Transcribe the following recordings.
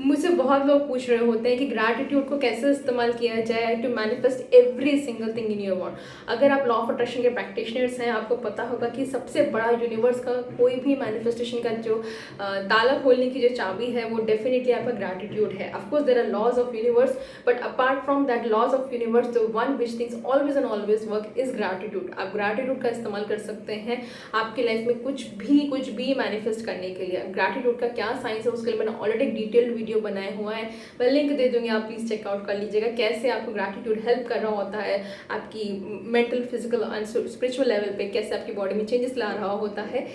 मुझसे बहुत लोग पूछ रहे होते हैं कि ग्रैटिट्यूड को कैसे इस्तेमाल किया जाए to manifest every single thing in your world. अगर आप लॉ ऑफ अट्रैक्शन के प्रैक्टिशनर्स हैं, आपको पता होगा कि सबसे बड़ा यूनिवर्स का कोई भी मैनिफेस्टेशन का जो ताला खोलने की जो चाबी है वो डेफिनेटली आपका ग्रैटिट्यूड है। Of course there are laws of universe, but apart from that laws of universe the one which things always and always work is gratitude. आप ग्रैटिट्यूड का इस्तेमाल कर सकते हैं आपकी लाइफ में कुछ भी मैनिफेस्ट करने के लिए। ग्रैटिट्यूड का क्या साइंस है उसके लिए मैंने ऑलरेडी डिटेल्ड वीडियो बनाया हुआ है, मैं लिंक दे दूंगी, आप प्लीज चेकआउट कर लीजिएगा कैसे आपको ग्रैटिट्यूड हेल्प कर रहा होता है आपकी mental, physical and spiritual level पे, कैसे आपकी बॉडी में चेंजेस ला रहा होता है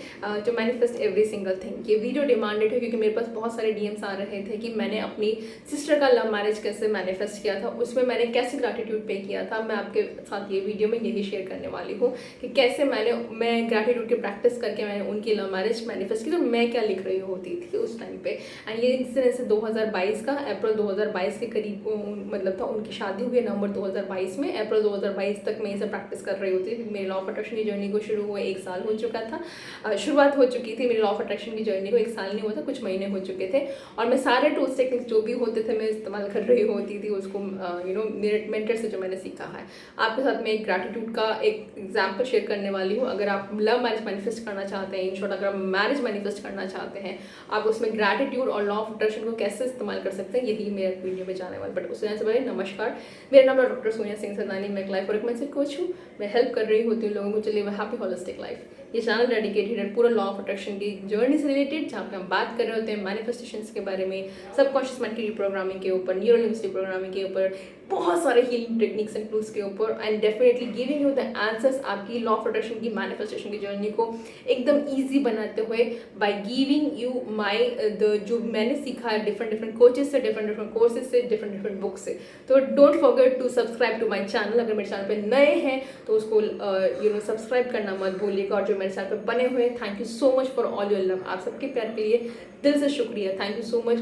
to manifest every single thing. ये वीडियो डिमांडेड है क्योंकि मेरे पास बहुत सारे डीएम्स आ रहे थे कि मैंने अपनी सिस्टर का लव मैरिज कैसे मैनिफेस्ट किया था, उसमें मैंने कैसे ग्रैटिट्यूड पे किया था। मैं आपके साथ ये वीडियो में यही शेयर करने वाली हूँ कि कैसे मैं ग्रैटिट्यूड की प्रैक्टिस करके मैंने उनकी लव मैरिज मैनिफेस्ट की, तो मैं क्या लिख रही होती थी उस टाइम पे। एंड ये इंसिडेंस 2022 का, अप्रैल 2022 के करीब मतलब था। उनकी शादी हुई है नवंबर 2022 में, अप्रैल 2022 तक मैं इसे प्रैक्टिस कर रही होती थी। मेरी लॉ ऑफ अट्रैक्शन की जर्नी को शुरू हुए 1 साल हो चुका था, शुरुआत हो चुकी थी मेरी लॉ ऑफ अट्रैक्शन की जर्नी को। 1 साल नहीं हुआ था, कुछ महीने हो चुके थे और मैं सारे टूल्स टेक्निक्स जो भी होते थे मैं इस्तेमाल कर रही होती थी उसको मेरे मेंटर से जो मैंने सीखा है। आपके साथ मैं एक ग्रैटिट्यूड का एक एग्जाम्पल शेयर करने वाली हूँ। अगर आप लव मैरिज मैनिफेस्ट करना चाहते हैं, इन शॉर्ट अगर आप मैरिज मैनिफेस्ट करना चाहते हैं, आप उसमें ग्रैटिट्यूड और लॉ ऑफ अट्रैक्शन को कैसे इस्तेमाल कर सकते हैं, यही मेरे वीडियो में जाने वाला। बट उससे पहले नमस्कार, मेरा नाम है डॉक्टर सोनिया सिंह सरदानी, मैं एक लाइफ और एक कोच हूँ। मैं हेल्प कर रही होती हूँ लोगों को चलिए हैप्पी होलिस्टिक लाइफ। ये चैनल डेडिकेटेड है पूरा लॉ ऑफ अट्रैक्शन की जर्नी से रिलेटेड, जहाँ पे हम बात कर रहे होते हैं मैनिफेस्टेशंस के बारे में, सबकॉन्शियस माइंड की रिप्रोग्रामिंग के ऊपर, न्यूरो लिंग्विस्टिक प्रोग्रामिंग के ऊपर, बहुत सारे हीलिंग टेक्निक्स एंड टूल्स के ऊपर, and definitely giving you the answers आपकी लॉ ऑफ अट्रैक्शन की मैनिफेस्टेशन की जर्नी को एकदम ईजी बनाते हुए बाय गिविंग यू माई जो मैंने सीखा है डिफरेंट कोचेस से, डिफरेंट कोर्सेज से, डिफरेंट बुक्स से। तो don't forget to subscribe to my channel. अगर मेरे चैनल पे नए हैं तो उसको सब्सक्राइब करना मत भूलिएगा। और जो मेरे चैनल पे बने हुए हैं, thank you so much for all your love. आप सबके प्यार के लिए दिल से शुक्रिया। Thank you so much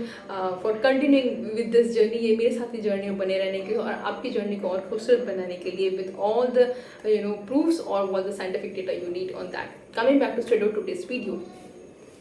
for continuing with this journey. ये मेरे साथ ही जर्नी में बने रहने के लिए और आपकी जर्नी को और खूबसूरत बनाने के लिए विद ऑल द प्रूफ्स और all the scientific data you need on that. Coming back to straight to this video,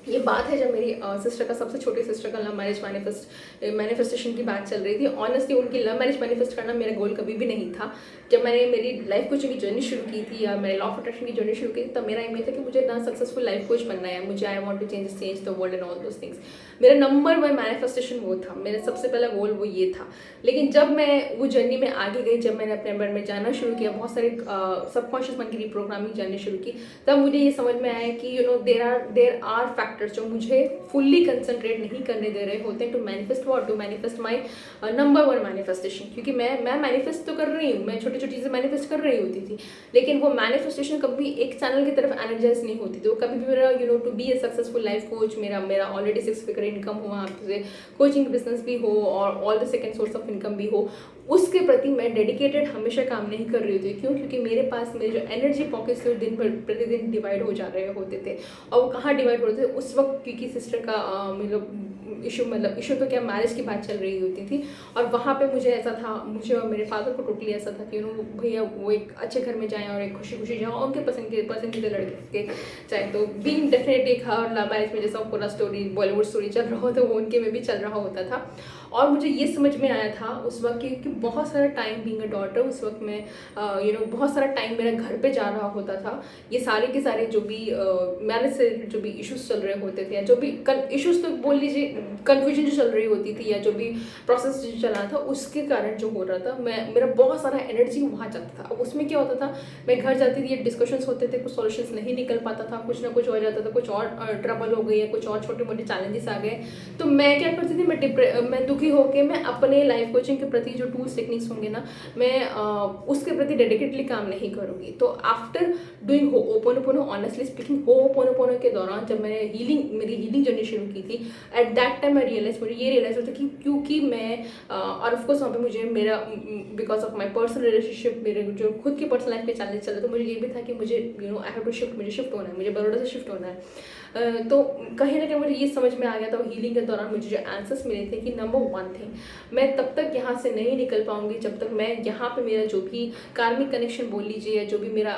ये बात है जब मेरी सिस्टर का, सबसे छोटी सिस्टर का लव मैरिज मैनिफेस्टेशन की बात चल रही थी। ऑनेस्टली उनकी लव मैरिज मैनिफेस्ट करना मेरा गोल कभी भी नहीं था। जब मैंने मेरी लाइफ कोचिंग की जर्नी शुरू की थी या मैंने लॉ ऑफ अट्रैक्शन की जर्नी शुरू की थी, तब मेरा एम था कि मुझे ना सक्सेसफुल लाइफ कोच बनना है, मुझे I want to change the world and all those things. मेरा नंबर 1 मैनिफेस्टेशन वो था, मेरा सबसे पहला गोल वो ये था। लेकिन जब मैं वो जर्नी में आगे गई, जब मैंने अपने अंदर में जाना शुरू किया, बहुत सारे सबकॉन्शियस माइंड की रिप्रोग्रामिंग जाननी शुरू की, तब मुझे ये समझ में आया कि देर आर फैक्टर्स जो मुझे फुल्ली कंसंट्रेट नहीं करने दे रहे होते to manifest my number 1 manifestation. क्योंकि मैं मैनिफेस्ट तो कर रही हूँ, मैं छोटी छोटी चीज़ें मैनिफेस्ट कर रही होती थी, लेकिन वो मैनिफेस्टेशन कभी एक चैनल की तरफ एनर्जाइज नहीं होती थी। वो कभी भी मेरा to be a successful life coach, मेरा ऑलरेडी 6 फिगर इनकम हुआ, आपसे कोचिंग बिजनेस भी हो और all the second source of income भी हो, उसके प्रति मैं डेडिकेटेड हमेशा काम नहीं कर रही थी। क्यों? क्योंकि मेरे पास मेरे जो एनर्जी पॉकेट्स थे दिन प्रतिदिन डिवाइड हो जा रहे होते थे। और वो कहाँ डिवाइड हो रहे थे उस वक्त, क्योंकि सिस्टर का इशू तो क्या, मैरिज की बात चल रही होती थी। और वहाँ पे मुझे ऐसा था, मुझे और मेरे फादर को टोटली ऐसा था कि भैया वो एक अच्छे घर में जाएँ और एक खुशी खुशी जाएँ और उनके पसंदीदा लड़के के चाहे। तो बीइंग डेफिनेटली एक हर लव मैरिज में जैसा पूरा स्टोरी बॉलीवुड स्टोरी चल रहा होता है, वो उनके में भी चल रहा होता था। और मुझे ये समझ में आया था उस वक्त कि बहुत सारा टाइम बीइंग अ डॉटर, उस वक्त में बहुत सारा टाइम मेरा घर पे जा रहा होता था। ये सारे के सारे जो भी मैरिज से जो भी इश्यूज चल रहे होते थे, या जो भी इश्यूज तो बोल लीजिए, कन्फ्यूजन जो चल रही होती थी, या जो भी प्रोसेस जो चल रहा था, उसके कारण जो हो रहा था, मेरा बहुत सारा एनर्जी वहाँ जाता था। अब उसमें क्या होता था, मैं घर जाती थी, ये डिस्कशंस होते थे, कुछ सॉल्यूशंस नहीं निकल पाता था, कुछ ना कुछ हो जाता था, कुछ और ट्रबल हो गई है, कुछ और छोटे मोटे चैलेंजेस आ गए। तो मैं क्या करती थी, मैं दुखी होकर मैं अपने लाइफ कोचिंग के प्रति जो टूल्स टेक्निक्स होंगे ना, मैं उसके प्रति डेडिकेटली काम नहीं करूँगी। तो after doing ho'oponopono, honestly speaking, ho'oponopono के दौरान जब मैंने मेरी हीलिंग जर्नी शुरू की थी, एट दैट टाइम मुझे ये रियलाइज होता कि क्योंकि मैं और ऑफकोर्स वहाँ पे मुझे मेरा because of my personal relationship, मेरे जो खुद की पर्सनल लाइफ के चैलेंज चल रहे, तो मुझे ये भी था कि मुझे आई हैव टू शिफ्ट, मुझे शिफ्ट होना है, मुझे बड़ौदा से शिफ्ट होना है। तो कहीं ना कहीं मुझे ये समझ में आ गया था हीलिंग के दौरान मुझे जो आंसर्स मिले थे कि नंबर 1 थिंग, मैं तब तक यहाँ से नहीं निकल पाऊंगी जब तक मैं यहाँ पे मेरा जो भी कार्मिक कनेक्शन बोल लीजिए, या जो भी मेरा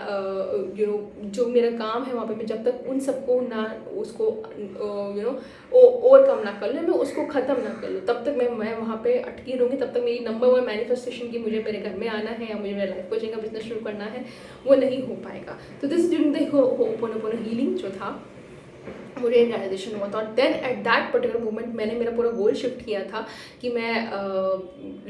जो मेरा काम है वहाँ पे, मैं जब तक उन सबको ना उसको ओवरकम ना कर लूँ, मैं उसको ख़त्म ना कर लूँ, तब तक मैं वहाँ पे अटकी रहूँगी, तब तक मेरी नंबर 1 मैनिफेस्टेशन की मुझे मेरे घर में आना है या मुझे मेरा लाइफ कोचिंग का बिजनेस शुरू करना है, वो नहीं हो पाएगा। तो this during the ho'oponopono healing जो था, मुझे रियलाइजेशन हुआ था। और then at that particular moment मैंने मेरा पूरा गोल शिफ्ट किया था कि मैं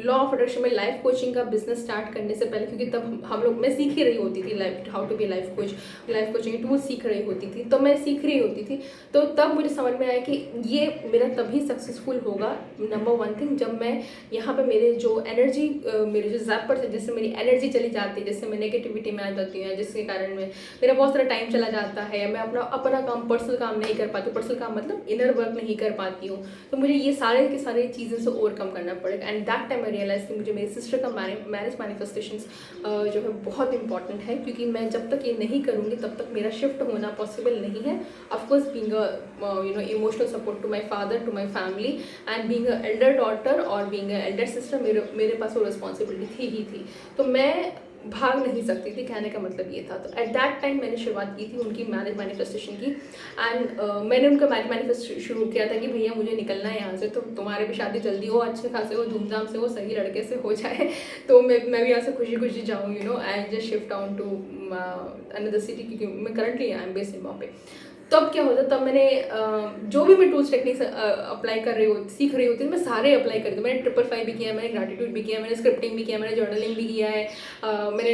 लॉ ऑफ अट्रैक्शन में लाइफ कोचिंग का बिजनेस स्टार्ट करने से पहले, क्योंकि तब हम लोग, मैं सीख ही रही होती थी life, how to be life coach, life coaching tool सीख रही होती थी, तो मैं सीख रही होती थी। तो तब मुझे समझ में आया कि ये मेरा तभी सक्सेसफुल होगा, नंबर 1 थिंग, जब मैं यहाँ पे मेरे जो एनर्जी, मेरे जो ज़ैपर से जिससे मेरी एनर्जी चली जाती है, जिससे मैं नेगेटिविटी में आ जाती हूँ, जिसके कारण में मेरा बहुत सारा टाइम चला जाता है, या मैं अपना काम, पर्सनल काम नहीं कर पाती, पर्सनल काम मतलब इनर वर्क नहीं कर पाती हूँ, तो मुझे ये सारे के सारे चीज़ों से ओवरकम करना पड़ेगा। And that time I realise कि मुझे मेरी सिस्टर का मैरिज मैनिफेस्टेशंस जो है बहुत इंपॉर्टेंट है, क्योंकि मैं जब तक ये नहीं करूँगी तब तक मेरा शिफ्ट होना पॉसिबल नहीं है। Of course being a emotional support to my father, to my family, and being a elder daughter और बीइंग अ एल्डर सिस्टर, मेरे पास वो रिस्पॉन्सिबिलिटी थी, तो मैं भाग नहीं सकती थी, कहने का मतलब ये था। तो एट दैट टाइम मैंने शुरुआत की थी उनकी मैरिज मैनिफेस्टेशन की, एंड मैंने उनका मैरिज मैनिफेस्ट शुरू किया था कि भैया मुझे निकलना है यहाँ से, तो तुम्हारे भी शादी जल्दी हो, अच्छे खासे हो, धूमधाम से हो, सही लड़के से हो जाए, तो मैं भी यहाँ से खुशी खुशी जाऊँ, you know, and just shift down to another city, क्योंकि मैं currently I am based in वहाँ पे। तब क्या होता, तब मैंने जो भी मैं टूल्स टेक्निक्स अप्लाई कर रही होती, सीख रही होती थी, मैं सारे अप्लाई कर दी। मैंने 555 भी किया है, मैंने ग्रैटिट्यूड भी किया है, मैंने स्क्रिप्टिंग भी किया, मैंने जर्नलिंग भी किया है, मैंने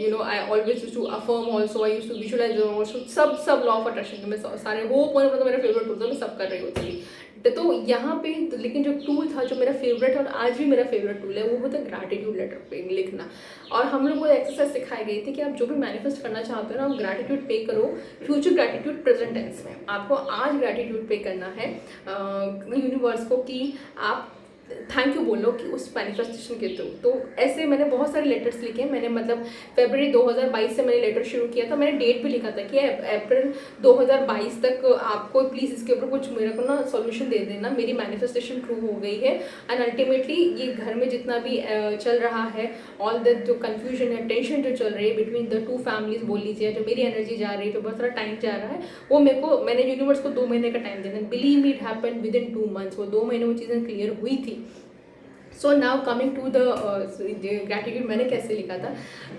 you know I always used to affirm also, I used to visualise also, सब लॉ ऑफ अट्रैक्शन के मैं सारे वो पॉइंट, मतलब मेरा फेवरेट टूल था, मैं सब कर रही होती थी। तो यहाँ पे लेकिन जो टूल था जो मेरा फेवरेट और आज भी मेरा फेवरेट टूल है, वो होता है ग्रैटिट्यूड लेटर पे लिखना। और हम लोग को एक्सरसाइज सिखाई गई थी कि आप जो भी मैनिफेस्ट करना चाहते हो ना, आप ग्रैटिट्यूड पे करो, फ्यूचर ग्रैटिट्यूड प्रेजेंट टेंस में। आपको आज ग्रैटिट्यूड पे करना है यूनिवर्स को, कि आप थैंक यू बोलो कि उस मैनिफेस्टेशन के थ्रू। तो ऐसे मैंने बहुत सारे लेटर्स लिखे। मैंने मतलब फरवरी 2022 से मैंने लेटर शुरू किया था। मैंने डेट भी लिखा था कि अप्रैल 2022 तक आपको प्लीज़ इसके ऊपर कुछ मेरे को ना सॉल्यूशन दे देना, मेरी मैनिफेस्टेशन ट्रू हो गई है। एंड अल्टीमेटली ये घर में जितना भी चल रहा है, ऑल द जो कन्फ्यूजन है, टेंशन जो चल रही है बिटवीन द 2 फैमिलीज बोल लीजिए, जो मेरी एनर्जी जा रही है, जो बहुत सारा टाइम जा रहा है, वो मैंने यूनिवर्स को 2 महीने का टाइम देना। Believe me, it happened within 2 months. वो 2 महीने वो चीज़ें क्लियर हुई थी। So now coming to the gratitude मैंने कैसे लिखा था।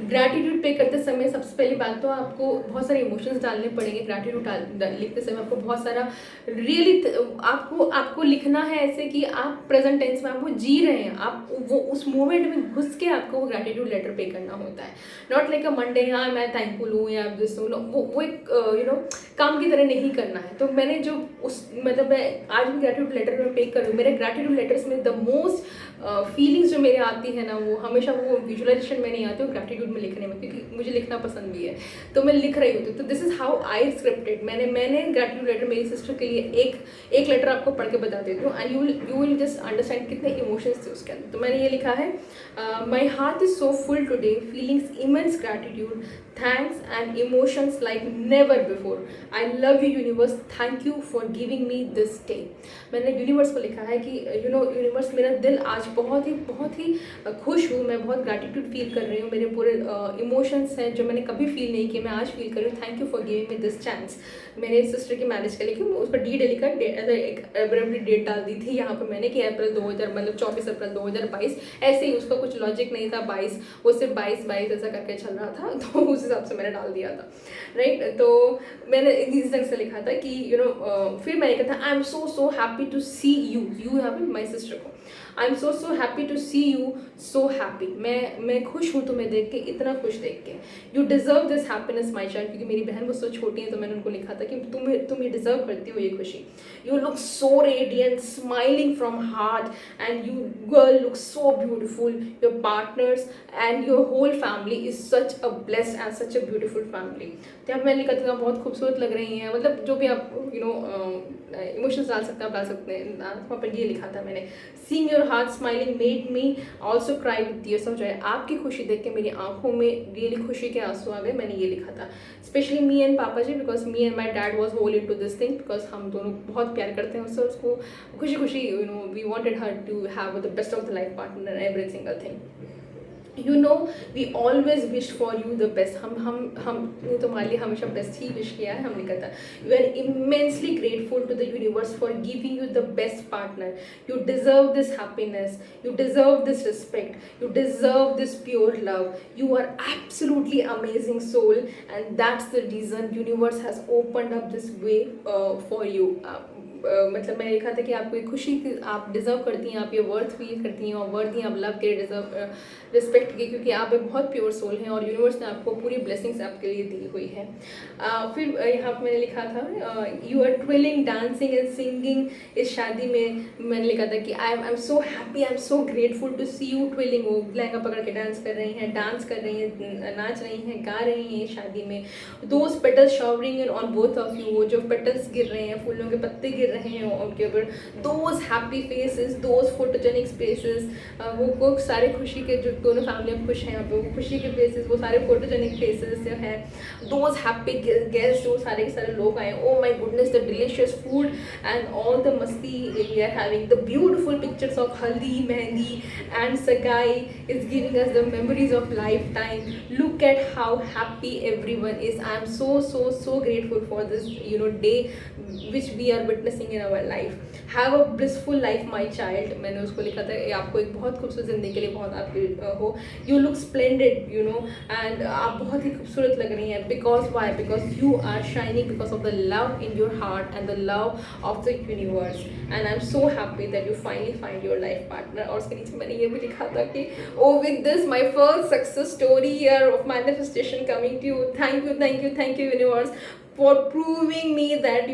ग्रैटिट्यूड पे करते समय सबसे पहली बात तो आपको बहुत सारे इमोशंस डालने पड़ेंगे। ग्रैटिट्यूड लिखते समय आपको बहुत सारा रियली आपको लिखना है ऐसे कि आप प्रेजेंट टेंस में आप वो जी रहे हैं, आप वो उस मोमेंट में घुस के आपको वो ग्रैटिट्यूड लेटर पे करना होता है। नॉट लाइक अ मंडे, हाँ मैं थैंकफुल हूँ या दिस, वो एक यू नो काम की तरह नहीं करना है। तो मैंने जो उस मतलब मैं आज भी ग्रैटिट्यूड लेटर में पे कर रही हूँ। मेरे ग्रैटिट्यूड लेटर्स में द मोस्ट फीलिंग्स जो मेरे आती है ना, वो हमेशा वो विजुअलाइजेशन में नहीं आती, वो ग्रैटिट्यूड में लिखने में, क्योंकि मुझे लिखना पसंद भी है, तो मैं लिख रही होती हूँ। तो this is how I scripted. मैंने ग्रैटिट्यूड लेटर मेरी सिस्टर के लिए एक लेटर आपको पढ़ के बता देती हूँ, and you will just understand कितने इमोशंस थे उसके अंदर। तो मैंने ये लिखा है, my heart is so full today, feelings immense gratitude, thanks and emotions like never before. I love you universe, thank you for giving me this day. मैंने यूनिवर्स को लिखा है कि यू नो यूनिवर्स, मेरा दिल आज बहुत ही खुश हूँ, मैं बहुत ग्रैटिट्यूड फील कर रही हूँ। मेरे पूरे इमोशंस हैं जो मैंने कभी फील नहीं किए, मैं आज फील कर रही हूँ। Thank you for giving me this chance. मेरे सिस्टर की मैरिज के लिए क्यों उसका डी डे लिखा, एक अब्रप्टली डेट डाल दी थी यहाँ पर मैंने कि अप्रैल 2000 मतलब 24 अप्रैल 2022, ऐसे ही उसका कुछ लॉजिक नहीं था। 22 वो सिर्फ 22 ऐसा करके चल रहा था, तो उस हिसाब से मैंने डाल दिया था, राइट। तो मैंने इस ढंग से लिखा था कि यू नो फिर मैंने कहा था, I am so happy to see you यहाँ पे माई सिस्टर को, I am so happy to see you so happy. मैं खुश हूँ तुम्हें देख के, इतना खुश देख के। You deserve this happiness my child, क्योंकि मेरी बहन मुझसे छोटी है, तो मैंने उनको लिखा था कि तुम ये डिजर्व करती हो ये खुशी। You look so radiant, smiling from heart, and you girl look so beautiful. Your partners and your whole family is such a blessed and such a beautiful family. तो अब मैंने लिखा था बहुत खूबसूरत लग रही हैं, मतलब जो भी आप यू नो इमोशंस डाल सकते हैं, आप डाल सकते हैं। वहाँ पर ये लिखा था मैंने, seeing your heart smiling made me also cry with tears of Joy. आपकी खुशी देख के मेरी आंखों में रियली खुशी के आंसू आ गए। मैंने ये लिखा था specially me and papa ji, because me and my dad was whole in to this thing, because हम दोनों बहुत प्यार करते हैं उससे, उसको खुशी खुशी you know we wanted her to have the best of the life partner every single thing. You know we always wish for you the best. हमने तुम्हारे लिए हमेशा बेस्ट ही विश किया है. हमने कहा था we are immensely grateful to the universe for giving you the best partner. You deserve this happiness, you deserve this respect, you deserve this pure love. You are absolutely amazing soul, and that's the reason universe has opened up this way for you. मतलब मैंने लिखा था कि आपको एक खुशी आप deserve करती हैं, आप ये वर्थ फील करती हैं और वर्थ ही आप लव के डिज़र्व रिस्पेक्ट की, क्योंकि आप एक बहुत प्योर सोल हैं और यूनिवर्स ने आपको पूरी ब्लेसिंग्स आपके लिए दी हुई है. फिर यहाँ पर मैंने लिखा था you are twirling dancing and singing. इस शादी में मैंने लिखा था कि I am so happy, I am so grateful to see you twirling. वो लहंगा पकड़ के डांस कर रही हैं, नाच रही हैं, गा रही हैं शादी में. Those petals showering on both of you. वो जो पेटल्स गिर रहे हैं, फूलों के पत्ते गिर रहे हैं उनके ऊपर. Those happy faces, those photogenic spaces, वो सारे खुशी के जो दोनों फैमिली खुश हैं यहाँ पे, वो खुशी के फेसेस, वो सारे फोटोजेनिक फेसेस जो हैं. दोज हैप्पी गेस्ट, जो सारे के सारे लोग आए. Oh my goodness, the delicious food and all the masti we are having. The beautiful pictures of haldi, mehndi and sagai is giving us the memories of lifetime. Look at how happy everyone is. I am so grateful for this day which we are witnessing in our life. Have a blissful life my child. मैंने उसको लिखा था ये आपको एक बहुत खूबसूरत ज़िंदगी के लिए बहुत आपके हो. You look splendid, and आप बहुत ही खूबसूरत लग रही हैं. Because why? Because you are shining because of the love in your heart and the love of the universe. And I'm so happy that you finally find your life partner. और उसके नीचे मैंने ये भी लिखा था कि oh, with this my first success story here of manifestation coming to you. Thank you universe for proving me that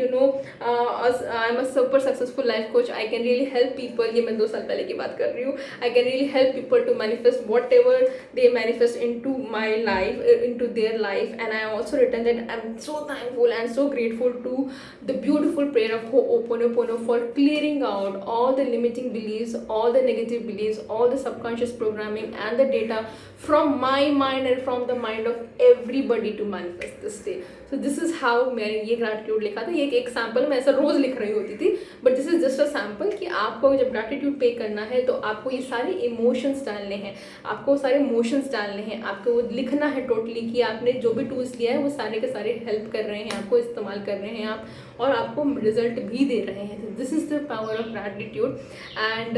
I'm a super successful life coach. I can really help people. ये मैं 2 साल पहले की बात कर रही हूँ. I can really help people to manifest whatever they manifest into my life, into their life. And I also written that I'm so thankful and so grateful to the beautiful prayer of Ho'oponopono for clearing out all the limiting beliefs, all the negative beliefs, all the subconscious programming and the data from my mind and from the mind of everybody to manifest this day. So this is how मैंने ये gratitude लिखा था. ये एक sample मैं ऐसा रोज़ लिख रही होती थी, but this is just a sample कि आपको जब ग्रैटिट्यूड पे करना है तो आपको ये सारे इमोशंस डालने हैं, आपको सारे इमोशंस डालने हैं, आपको वो लिखना है टोटली कि आपने जो भी टूल्स लिया है वो सारे के सारे हेल्प कर रहे हैं, आपको इस्तेमाल कर रहे हैं आप, और आपको रिजल्ट भी दे रहे हैं. This is the power of gratitude. And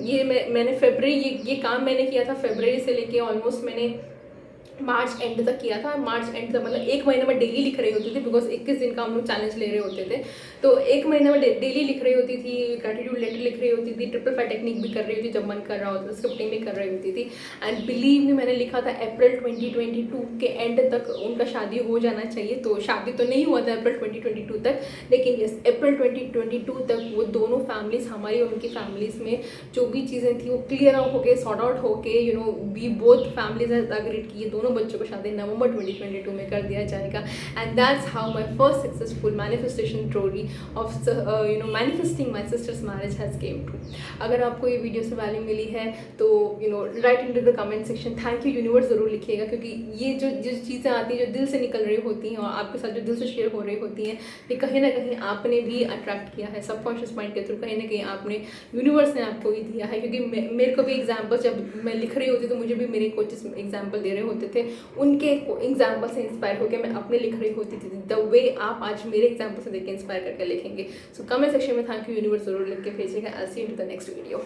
ये मैंने फरवरी ये काम मैंने किया था. फरवरी से लेके ऑलमोस्ट मैंने मार्च एंड तक किया था. मार्च एंड तक मतलब 1 महीने में डेली लिख रही होती थी, बिकॉज 21 दिन का हम लोग चैलेंज ले रहे होते थे. तो 1 महीने में डेली लिख रही होती थी, ग्रैटिट्यूड लेटर लिख रही होती थी, 555 टेक्निक भी कर रही होती जब मन कर रहा होता था, स्क्रिप्टिंग भी कर रही होती थी. एंड बिलीव मी, मैंने लिखा था अप्रैल 2022 के एंड तक उनका शादी हो जाना चाहिए. तो शादी तो नहीं हुआ था अप्रैल 2022 तक, लेकिन यस अप्रैल 2022 तक वो दोनों फैमिलीज, हमारी और उनकी फैमिलीज में जो भी चीज़ें थी वो क्लियर आउट होके, सॉर्ट आउट होके, we both families has agreed कि ये दोनों बच्चों को शादी नवंबर 2022 में कर दिया जाएगा. And that's how my first successful manifestation story of manifesting my sister's marriage has came true. अगर आपको ये वीडियो से वैल्यू मिली है तो write in to the comment section thank you universe ज़रूर लिखिएगा, क्योंकि ये जो चीज़ें आती हैं जो दिल से निकल रही होती हैं और आपके साथ जो दिल से शेयर हो रही होती हैं, ये कहीं ना कहीं आपने भी अट्रैक्ट किया है सबकॉन्शियस माइंड के थ्रू. कहीं ना कहीं आपने, यूनिवर्स ने आपको ही दिया है. क्योंकि मेरे को भी एग्जाम्पल, जब मैं लिख रही होती तो मुझे भी मेरे कोचेस एग्जाम्पल दे रहे होते थे, उनके एग्जाम्पल से इंस्पायर होकर मैं अपने लिख रही होती थी. द वे आप आज मेरे एग्जाम्पल से देख के इंस्पायर करके लिखेंगे. सो कमेंट सेक्शन में थैंक यू यूनिवर्स जरूर लिख के भेजिएगा. I see you in the next video.